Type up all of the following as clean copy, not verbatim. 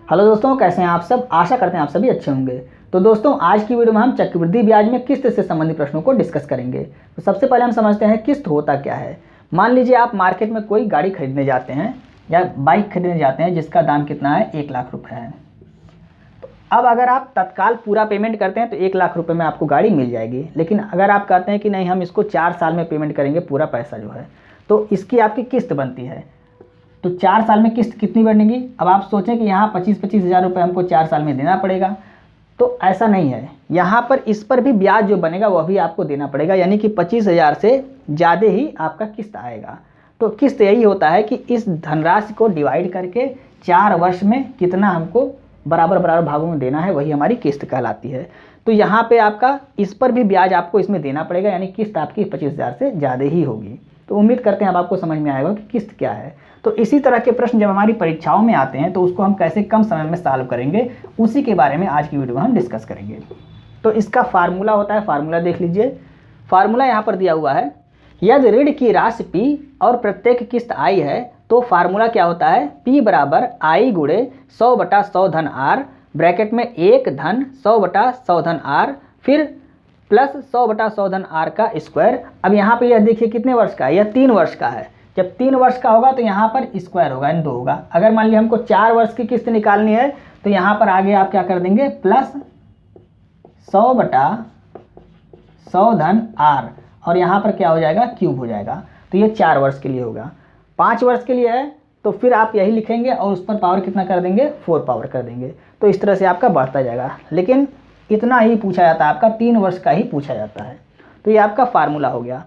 Hello दोस्तों, कैसे हैं आप सब। आशा करते हैं आप सभी अच्छे होंगे। तो दोस्तों, आज की वीडियो में हम चक्रवृद्धि ब्याज में किस्त से संबंधित प्रश्नों को डिस्कस करेंगे। तो सबसे पहले हम समझते हैं किस्त होता क्या है। मान लीजिए आप मार्केट में कोई गाड़ी खरीदने जाते हैं या बाइक खरीदने जाते हैं जिसका दाम कितना है, 1 लाख रुपये है। तो अब अगर आप तत्काल पूरा पेमेंट करते हैं तो 1 लाख रुपये में आपको गाड़ी मिल जाएगी। लेकिन अगर आप कहते हैं कि नहीं, हम इसको 4 साल में पेमेंट करेंगे पूरा पैसा जो है, तो इसकी आपकी किस्त बनती है। तो 4 साल में किस्त कितनी बनेगी। अब आप सोचें कि यहाँ 25-25 हज़ार रुपये हमको 4 साल में देना पड़ेगा, तो ऐसा नहीं है। यहाँ पर इस पर भी ब्याज जो बनेगा वह भी आपको देना पड़ेगा, यानी कि 25 हज़ार से ज़्यादा ही आपका किस्त आएगा। तो किस्त यही होता है कि इस धनराशि को डिवाइड करके 4 वर्ष में कितना हमको बराबर बराबर भागों में देना है, वही हमारी किस्त कहलाती है। तो यहाँ पे आपका इस पर भी ब्याज आपको इसमें देना पड़ेगा, यानी किस्त आपकी 25 हज़ार से ज़्यादा ही होगी। तो उम्मीद करते हैं अब आपको समझ में आएगा कि किस्त क्या है। तो इसी तरह के प्रश्न जब हमारी परीक्षाओं में आते हैं तो उसको हम कैसे कम समय में सॉल्व करेंगे, उसी के बारे में आज की वीडियो में हम डिस्कस करेंगे। तो इसका फार्मूला होता है, फार्मूला देख लीजिए। फार्मूला यहाँ पर दिया हुआ है, यदि ऋण की राशि P और प्रत्येक किस्त I है तो फार्मूला क्या होता है, P बराबर I गुणे 100/100 धन R, ब्रैकेट में 1 धन 100/100 धन R, फिर प्लस 100/100 धन R का स्क्वायर। अब यहाँ पे यह देखिए कितने वर्ष का है, यह 3 वर्ष का है। जब 3 वर्ष का होगा तो यहाँ पर स्क्वायर होगा, यानी 2 होगा। अगर मान लीजिए हमको 4 वर्ष की किस्त निकालनी है तो यहाँ पर आगे आप क्या कर देंगे, प्लस 100/100 धन R, और यहाँ पर क्या हो जाएगा, क्यूब हो जाएगा। तो ये 4 वर्ष के लिए होगा। 5 वर्ष के लिए है तो फिर आप यही लिखेंगे और उस पर पावर कितना कर देंगे, 4 पावर कर देंगे। तो इस तरह से आपका बढ़ता जाएगा। लेकिन इतना ही पूछा जाता है, आपका 3 वर्ष का ही पूछा जाता है। तो ये आपका फार्मूला हो गया।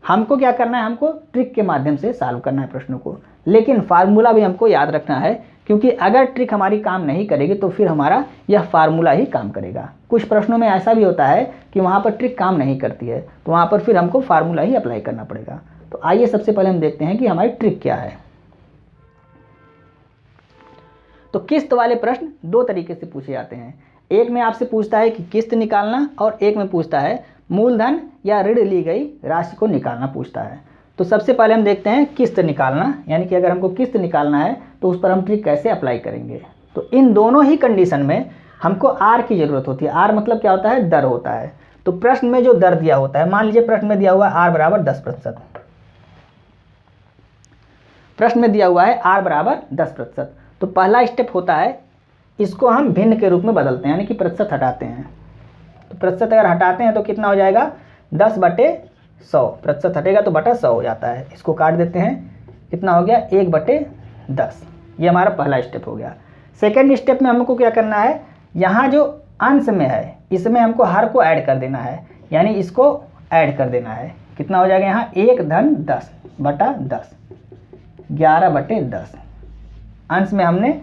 हमको क्या करना है, हमको ट्रिक के माध्यम से सॉल्व करना है प्रश्नों को। लेकिन फार्मूला भी हमको याद रखना है, क्योंकि अगर ट्रिक हमारी काम नहीं करेगी तो फिर हमारा यह फार्मूला ही काम करेगा। कुछ प्रश्नों में ऐसा भी होता है कि वहाँ पर ट्रिक काम नहीं करती है, तो वहाँ पर फिर हमको फार्मूला ही अप्लाई करना पड़ेगा। तो आइए सबसे पहले हम देखते हैं कि हमारी ट्रिक क्या है। तो किस्त वाले प्रश्न 2 तरीके से पूछे जाते हैं। एक में आपसे पूछता है कि किस्त निकालना, और एक में पूछता है मूलधन या ऋण ली गई राशि को निकालना पूछता है। तो सबसे पहले हम देखते हैं किस्त निकालना, यानी कि अगर हमको किस्त निकालना है तो उस पर हम ट्रिक कैसे अप्लाई करेंगे। तो इन दोनों ही कंडीशन में हमको आर की ज़रूरत होती है। आर मतलब क्या होता है, दर होता है। तो प्रश्न में जो दर दिया होता है, मान लीजिए प्रश्न में दिया हुआ है आर बराबर 10%। प्रश्न में दिया हुआ है आर बराबर 10%। तो पहला स्टेप होता है, इसको हम भिन्न के रूप में बदलते हैं, यानी कि प्रतिशत हटाते हैं। तो प्रतिशत अगर हटाते हैं तो कितना हो जाएगा, 10/100। प्रतिशत हटेगा तो बटा 100 हो जाता है। इसको काट देते हैं, कितना हो गया, 1/10। ये हमारा पहला स्टेप हो गया। सेकेंड स्टेप में हमको क्या करना है, यहाँ जो अंश में है इसमें हमको हर को ऐड कर देना है, यानी इसको ऐड कर देना है। कितना हो जाएगा यहाँ, 1 धन 10/10, 11/10। अंश में हमने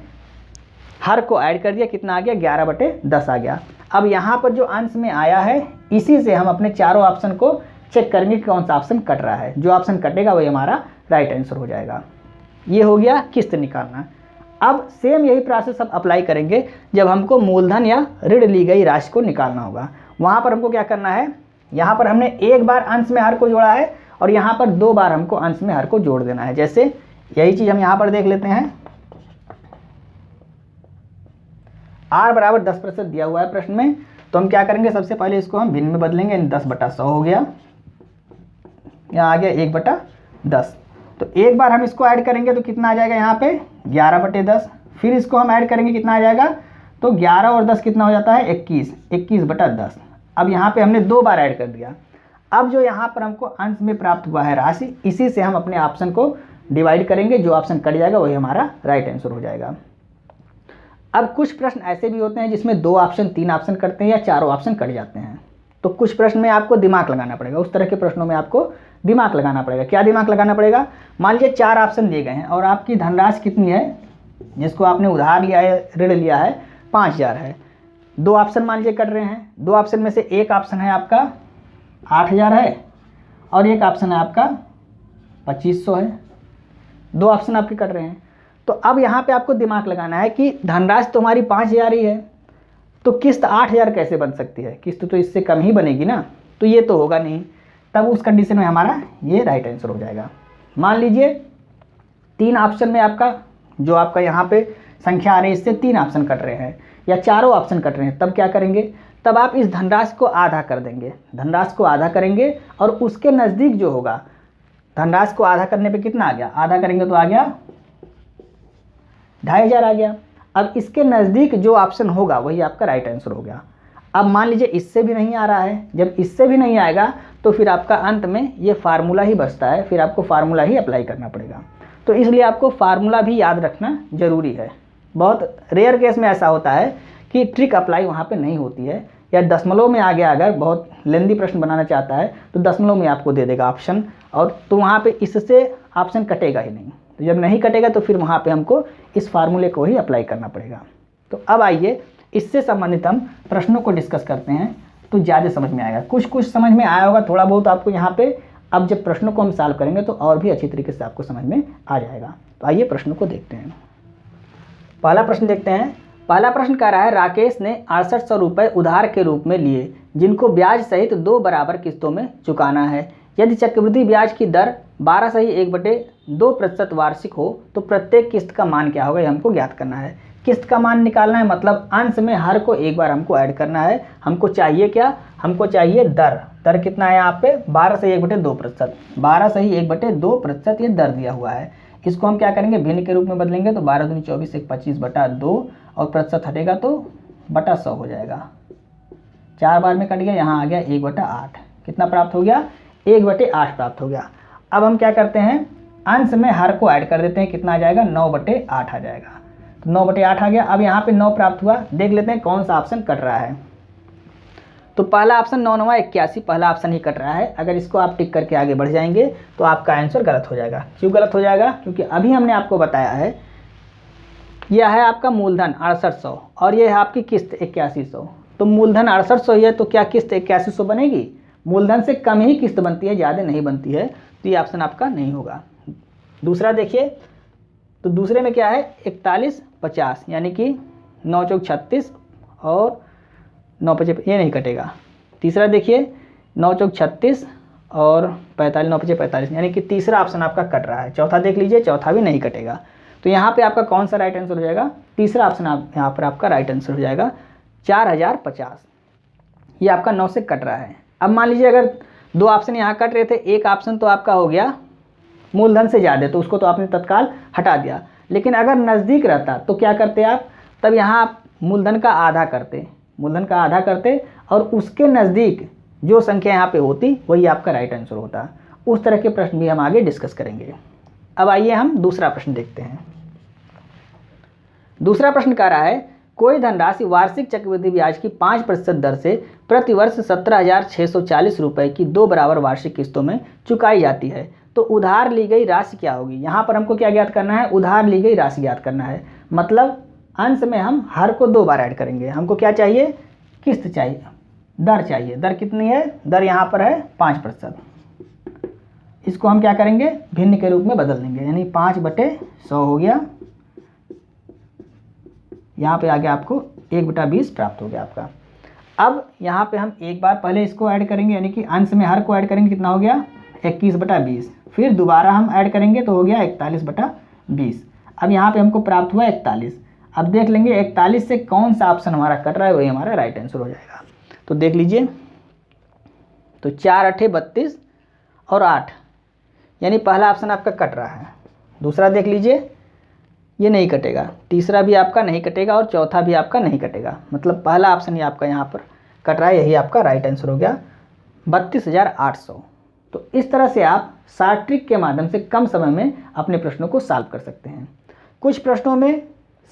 हर को ऐड कर दिया, कितना आ गया, 11/10 आ गया। अब यहाँ पर जो अंश में आया है इसी से हम अपने चारों ऑप्शन को चेक करेंगे कि कौन सा ऑप्शन कट रहा है। जो ऑप्शन कटेगा वही हमारा राइट आंसर हो जाएगा। ये हो गया किस्त निकालना। अब सेम यही प्रोसेस हम अप्लाई करेंगे जब हमको मूलधन या ऋण ली गई राशि को निकालना होगा। वहाँ पर हमको क्या करना है, यहाँ पर हमने एक बार अंश में हर को जोड़ा है और यहाँ पर 2 बार हमको अंश में हर को जोड़ देना है। जैसे यही चीज़ हम यहाँ पर देख लेते हैं। आर बराबर 10% दिया हुआ है प्रश्न में, तो हम क्या करेंगे, सबसे पहले इसको हम भिन्न में बदलेंगे। 10/100 हो गया, यहाँ आ गया 1/10। तो एक बार हम इसको ऐड करेंगे तो कितना आ जाएगा, यहाँ पे 11/10। फिर इसको हम ऐड करेंगे, कितना आ जाएगा, तो 11 और 10 कितना हो जाता है, 21, 21/10। अब यहाँ पे हमने 2 बार ऐड कर दिया। अब जो यहाँ पर हमको अंश में प्राप्त हुआ है राशि, इसी से हम अपने ऑप्शन को डिवाइड करेंगे। जो ऑप्शन कट जाएगा वही हमारा राइट आंसर हो जाएगा। अब कुछ प्रश्न ऐसे भी होते हैं जिसमें 2 ऑप्शन 3 ऑप्शन कटते हैं या चारों ऑप्शन कट जाते हैं। तो कुछ प्रश्न में आपको दिमाग लगाना पड़ेगा। उस तरह के प्रश्नों में आपको दिमाग लगाना पड़ेगा। क्या दिमाग लगाना पड़ेगा, मान लीजिए 4 ऑप्शन दिए गए हैं और आपकी धनराशि कितनी है, जिसको आपने उधार लिया है, ऋण लिया है, 5000 है। 2 ऑप्शन मान लीजिए कट रहे हैं। 2 ऑप्शन में से एक ऑप्शन है आपका 8000 है और एक ऑप्शन है आपका 2500 है। 2 ऑप्शन आपके कट रहे हैं। तो अब यहाँ पे आपको दिमाग लगाना है कि धनराशि तो हमारी 5000 ही है, तो किस्त 8000 कैसे बन सकती है, किस्त तो इससे कम ही बनेगी ना। तो ये तो होगा नहीं, तब उस कंडीशन में हमारा ये राइट आंसर हो जाएगा। मान लीजिए 3 ऑप्शन में आपका जो आपका यहाँ पे संख्या आ रही है, इससे 3 ऑप्शन कट रहे हैं या चारों ऑप्शन कट रहे हैं, तब क्या करेंगे, तब आप इस धनराशि को आधा कर देंगे, धनराशि को आधा करेंगे और उसके नज़दीक जो होगा, धनराशि को आधा करने पे कितना आ गया, आधा करेंगे तो आ गया 2500 आ गया। अब इसके नज़दीक जो ऑप्शन होगा वही आपका राइट आंसर हो गया। अब मान लीजिए इससे भी नहीं आ रहा है, जब इससे भी नहीं आएगा तो फिर आपका अंत में ये फार्मूला ही बचता है, फिर आपको फार्मूला ही अप्लाई करना पड़ेगा। तो इसलिए आपको फार्मूला भी याद रखना ज़रूरी है। बहुत रेयर केस में ऐसा होता है कि ट्रिक अप्लाई वहाँ पे नहीं होती है, या दशमलव में आ गया, अगर बहुत लेंदी प्रश्न बनाना चाहता है तो दशमलव में आपको दे देगा ऑप्शन, और तो वहाँ पे इससे ऑप्शन कटेगा ही नहीं। तो जब नहीं कटेगा तो फिर वहाँ पे हमको इस फार्मूले को ही अप्लाई करना पड़ेगा। तो अब आइए इससे संबंधित हम प्रश्नों को डिस्कस करते हैं, तो ज़्यादा समझ में आएगा। कुछ समझ में आया होगा थोड़ा बहुत आपको यहाँ पे, अब जब प्रश्नों को हम सॉल्व करेंगे तो और भी अच्छी तरीके से आपको समझ में आ जाएगा। तो आइए प्रश्नों को देखते हैं। पहला प्रश्न देखते हैं। पहला प्रश्न कह रहा है, राकेश ने 6800 रुपये उधार के रूप में लिए, जिनको ब्याज सहित 2 बराबर किस्तों में चुकाना है। यदि चक्रवृद्धि ब्याज की दर 12/1/2% वार्षिक हो तो प्रत्येक किस्त का मान क्या होगा, ये हमको ज्ञात करना है। किस्त का मान निकालना है, मतलब अंश में हर को एक बार हमको ऐड करना है। हमको चाहिए क्या, हमको चाहिए दर। दर कितना है यहाँ पे, 12/1/2%। 12/1/2% ये दर दिया हुआ है। इसको हम क्या करेंगे, भिन्न के रूप में बदलेंगे तो 12 दूनी 24, 1 25/2, और प्रतिशत हटेगा तो बटा 100 हो जाएगा। 4 बार में कट गया, यहाँ आ गया 1/8। कितना प्राप्त हो गया, 1/8 प्राप्त हो गया। अब हम क्या करते हैं, अंश में हर को ऐड कर देते हैं। कितना आ जाएगा, 9/8 आ जाएगा। तो 9/8 आ गया। अब यहाँ पे 9 प्राप्त हुआ। देख लेते हैं कौन सा ऑप्शन कट रहा है। तो पहला ऑप्शन 9 9 81, पहला ऑप्शन ही कट रहा है। अगर इसको आप टिक करके आगे बढ़ जाएंगे तो आपका आंसर गलत हो जाएगा। क्यों गलत हो जाएगा, क्योंकि अभी हमने आपको बताया है यह है आपका मूलधन 6800 और ये है आपकी किस्त 8100। तो मूलधन 6800 ही है तो क्या किस्त 8100 बनेगी, मूलधन से कम ही किस्त बनती है, ज़्यादा नहीं बनती है। तो ये ऑप्शन आपका नहीं होगा। दूसरा देखिए, तो दूसरे में क्या है, 41 50, यानी कि 9 चौक 36 और 9 55, ये नहीं कटेगा। तीसरा देखिए 9 चौक 36 और 45, 9 55 45, यानी कि तीसरा ऑप्शन आपका कट रहा है। चौथा देख लीजिए, चौथा भी नहीं कटेगा। तो यहाँ पे आपका कौन सा राइट आंसर हो जाएगा, तीसरा ऑप्शन आप यहाँ पर आपका राइट आंसर हो जाएगा 4050। ये आपका 9 से कट रहा है। अब मान लीजिए अगर 2 ऑप्शन यहाँ कट रहे थे, एक ऑप्शन तो आपका हो गया मूलधन से ज़्यादा, तो उसको तो आपने तत्काल हटा दिया। लेकिन अगर नज़दीक रहता तो क्या करते आप, तब यहाँ आप मूलधन का आधा करते, मूलधन का आधा करते और उसके नज़दीक जो संख्या यहाँ पे होती वही आपका राइट आंसर होता। उस तरह के प्रश्न भी हम आगे डिस्कस करेंगे। अब आइए हम दूसरा प्रश्न देखते हैं। दूसरा प्रश्न कह रहा है, कोई धनराशि वार्षिक चक्रवृद्धि ब्याज की 5% दर से प्रतिवर्ष 17,640 रुपये की 2 बराबर वार्षिक किस्तों में चुकाई जाती है, तो उधार ली गई राशि क्या होगी। यहाँ पर हमको क्या ज्ञात करना है, उधार ली गई राशि ज्ञात करना है। मतलब अंश में हम हर को 2 बार ऐड करेंगे। हमको क्या चाहिए, किस्त चाहिए, दर चाहिए। दर कितनी है, दर यहाँ पर है 5%। इसको हम क्या करेंगे, भिन्न के रूप में बदल देंगे, यानी 5/100 हो गया। यहाँ पे आगे आपको 1/20 प्राप्त हो गया आपका। अब यहाँ पे हम एक बार पहले इसको ऐड करेंगे, यानी कि अंश में हर को ऐड करेंगे, कितना हो गया 21/20। फिर दोबारा हम ऐड करेंगे तो हो गया 41/20। अब यहाँ पे हमको प्राप्त हुआ 41। अब देख लेंगे 41 से कौन सा ऑप्शन हमारा कट रहा है, वही हमारा राइट आंसर हो जाएगा। तो देख लीजिए, तो 4 8 32 और 8, यानी पहला ऑप्शन आपका कट रहा है। दूसरा देख लीजिए, ये नहीं कटेगा। तीसरा भी आपका नहीं कटेगा और चौथा भी आपका नहीं कटेगा। मतलब पहला ऑप्शन ही आपका यहाँ पर कट रहा है, यही आपका राइट आंसर हो गया 32,800। तो इस तरह से आप शॉर्ट ट्रिक के माध्यम से कम समय में अपने प्रश्नों को सॉल्व कर सकते हैं। कुछ प्रश्नों में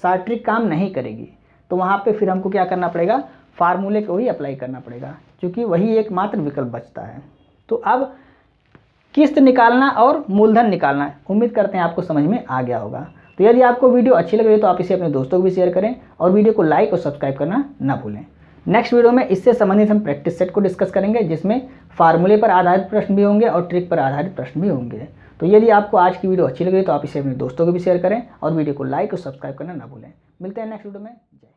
शॉर्ट ट्रिक काम नहीं करेगी, तो वहाँ पे फिर हमको क्या करना पड़ेगा, फार्मूले को ही अप्लाई करना पड़ेगा, क्योंकि वही एकमात्र विकल्प बचता है। तो अब किस्त निकालना और मूलधन निकालना है, उम्मीद करते हैं आपको समझ में आ गया होगा। तो यदि आपको वीडियो अच्छी लग रही है तो आप इसे अपने दोस्तों को भी शेयर करें और वीडियो को लाइक और सब्सक्राइब करना ना भूलें। नेक्स्ट वीडियो में इससे संबंधित हम प्रैक्टिस सेट को डिस्कस करेंगे, जिसमें फार्मूले पर आधारित प्रश्न भी होंगे और ट्रिक पर आधारित प्रश्न भी होंगे। तो यदि आपको आज की वीडियो अच्छी लग रही है तो आप इसे अपने दोस्तों को भी शेयर करें और वीडियो को लाइक और सब्सक्राइब करना ना भूलें। मिलते हैं नेक्स्ट वीडियो में। जय।